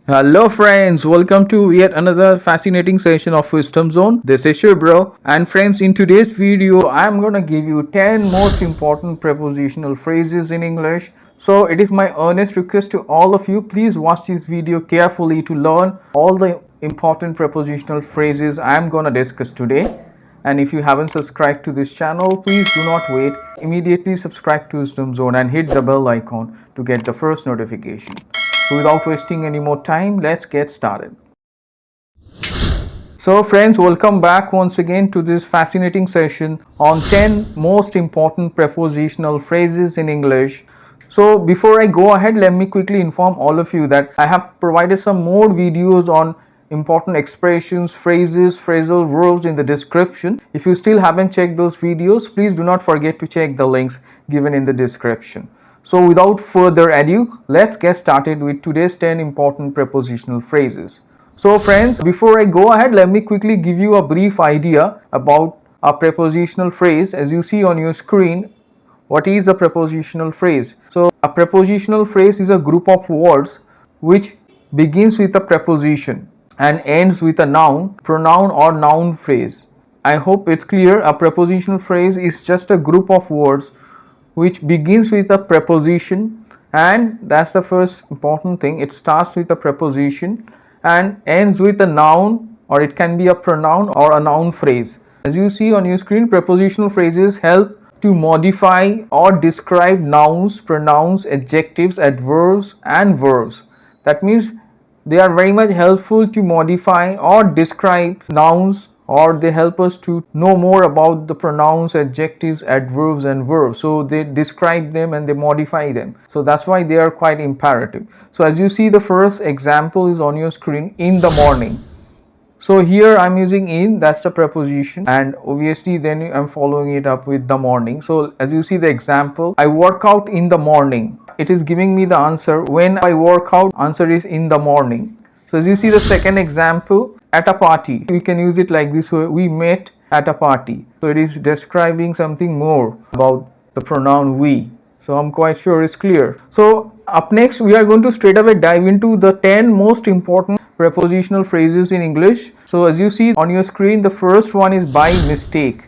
Hello friends, welcome to yet another fascinating session of Wisdom Zone. This is your bro, and friends, in today's video I'm gonna give you 10 most important prepositional phrases in English. So it is my earnest request to all of you, please watch this video carefully to learn all the important prepositional phrases I'm gonna discuss today. And if you haven't subscribed to this channel, please do not wait. Immediately subscribe to Wisdom Zone and hit the bell icon to get the first notification. So without wasting any more time, let's get started. So friends, welcome back once again to this fascinating session on 10 most important prepositional phrases in English. So before I go ahead, let me quickly inform all of you that I have provided some more videos on important expressions, phrases, phrasal verbs in the description. If you still haven't checked those videos, please do not forget to check the links given in the description. So without further ado, let's get started with today's 10 important prepositional phrases. So friends, before I go ahead, let me quickly give you a brief idea about a prepositional phrase. As you see on your screen, what is a prepositional phrase? So a prepositional phrase is a group of words which begins with a preposition and ends with a noun, pronoun or noun phrase. I hope it's clear. A prepositional phrase is just a group of words which begins with a preposition, and that's the first important thing. It starts with a preposition and ends with a noun, or it can be a pronoun or a noun phrase. As you see on your screen, prepositional phrases help to modify or describe nouns, pronouns, adjectives, adverbs and verbs. That means they are very much helpful to modify or describe nouns, or they help us to know more about the pronouns, adjectives, adverbs and verbs. So they describe them and they modify them. So that's why they are quite imperative. So as you see, the first example is on your screen: in the morning. So here I'm using in, that's the preposition, and obviously then I'm following it up with the morning. So as you see the example, I work out in the morning. It is giving me the answer when I work out. Answer is in the morning. So as you see the second example, at a party. We can use it like this way: we met at a party. So it is describing something more about the pronoun we. So I'm quite sure it's clear. So up next we are going to straight away dive into the 10 most important prepositional phrases in English. So as you see on your screen, the first one is by mistake.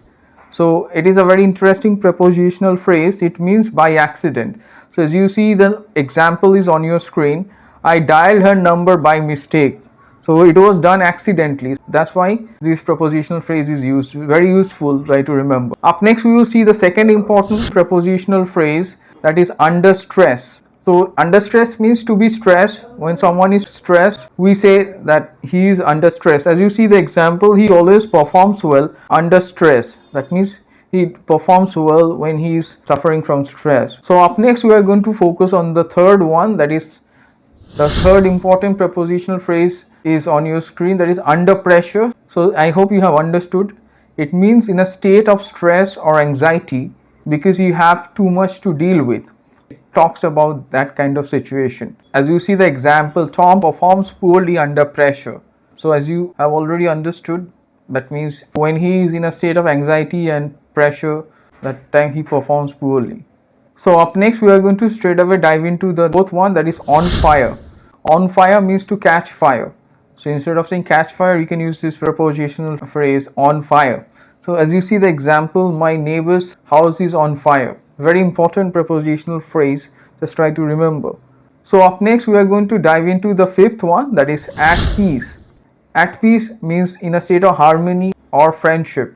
So it is a very interesting prepositional phrase. It means by accident. So as you see, the example is on your screen: I dialed her number by mistake. So it was done accidentally. That's why this prepositional phrase is used. Very useful, try to remember. Up next we will see the second important prepositional phrase, that is under stress. So under stress means to be stressed. When someone is stressed, we say that he is under stress. As you see the example, he always performs well under stress. That means he performs well when he is suffering from stress. So up next we are going to focus on the third one, that is the third important prepositional phrase is on your screen, that is under pressure. So I hope you have understood. It means in a state of stress or anxiety because you have too much to deal with. It talks about that kind of situation. As you see the example, Tom performs poorly under pressure. So as you have already understood, that means when he is in a state of anxiety and pressure, that time he performs poorly. So up next we are going to straight away dive into the fourth one, that is on fire. On fire means to catch fire. So instead of saying catch fire, you can use this prepositional phrase on fire. So as you see the example, my neighbor's house is on fire. Very important prepositional phrase, just try to remember. So up next we are going to dive into the fifth one, that is at peace. At peace means in a state of harmony or friendship.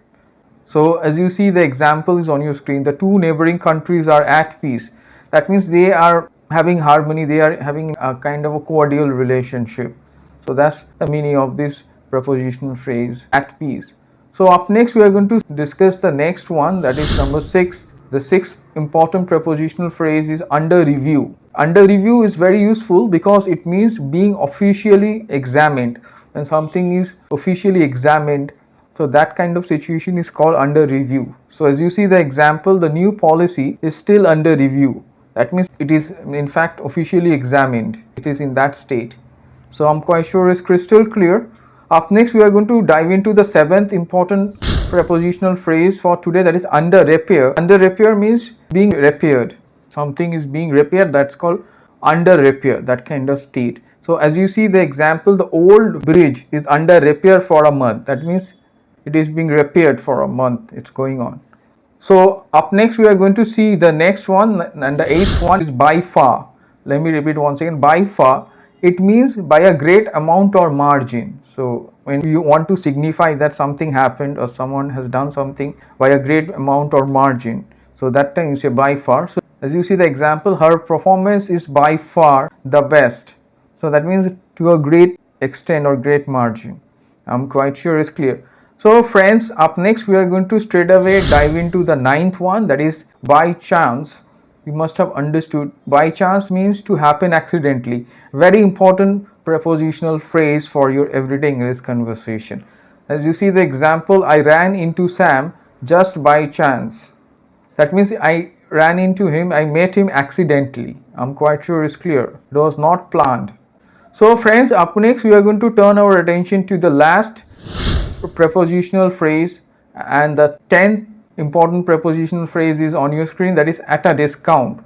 So as you see the example is on your screen, the two neighboring countries are at peace. That means they are having harmony, they are having a kind of a cordial relationship. So that's the meaning of this prepositional phrase, at peace. So up next we are going to discuss the next one, that is number 6. The sixth important prepositional phrase is under review. Under review is very useful because it means being officially examined. When something is officially examined, so that kind of situation is called under review. So as you see the example, the new policy is still under review. That means it is in fact officially examined. It is in that state. So I'm quite sure it's crystal clear. Up next we are going to dive into the seventh important prepositional phrase for today, that is under repair. Under repair means being repaired. Something is being repaired, that's called under repair, that kind of state. So as you see the example, the old bridge is under repair for a month. That means it is being repaired for a month. It's going on. So up next we are going to see the next one, and the eighth one is by far. Let me repeat once again, by far. It means by a great amount or margin. So when you want to signify that something happened or someone has done something by a great amount or margin, so that time you say by far. So as you see the example, her performance is by far the best. So that means to a great extent or great margin. I'm quite sure it's clear. So friends, up next we are going to straight away dive into the ninth one, that is by chance. You must have understood by chance means to happen accidentally. Very important prepositional phrase for your everyday English conversation. As you see the example, I ran into Sam just by chance. That means I ran into him, I met him accidentally. I'm quite sure it's clear. It was not planned. So friends, up next we are going to turn our attention to the last prepositional phrase, and the 10th important prepositional phrase is on your screen, that is at a discount.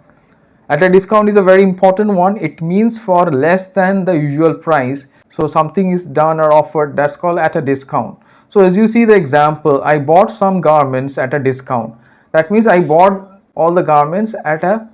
At a discount is a very important one. It means for less than the usual price. So something is done or offered, that's called at a discount. So as you see the example, I bought some garments at a discount. That means I bought all the garments at a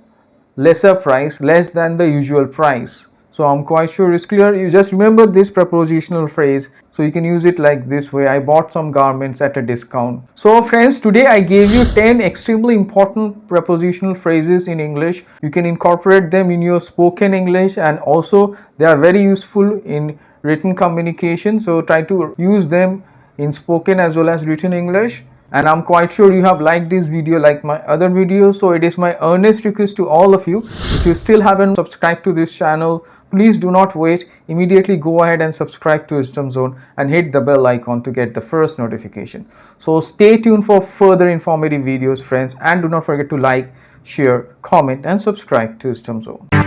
lesser price, less than the usual price. So I'm quite sure it's clear. You just remember this prepositional phrase, so you can use it like this way: I bought some garments at a discount. So friends, today I gave you 10 extremely important prepositional phrases in English. You can incorporate them in your spoken English, and also they are very useful in written communication. So try to use them in spoken as well as written English. And I'm quite sure you have liked this video like my other videos. So it is my earnest request to all of you, if you still haven't subscribed to this channel, please do not wait. Immediately go ahead and subscribe to Wisdom Zone and hit the bell icon to get the first notification. So stay tuned for further informative videos, friends, and do not forget to like, share, comment, and subscribe to Wisdom Zone.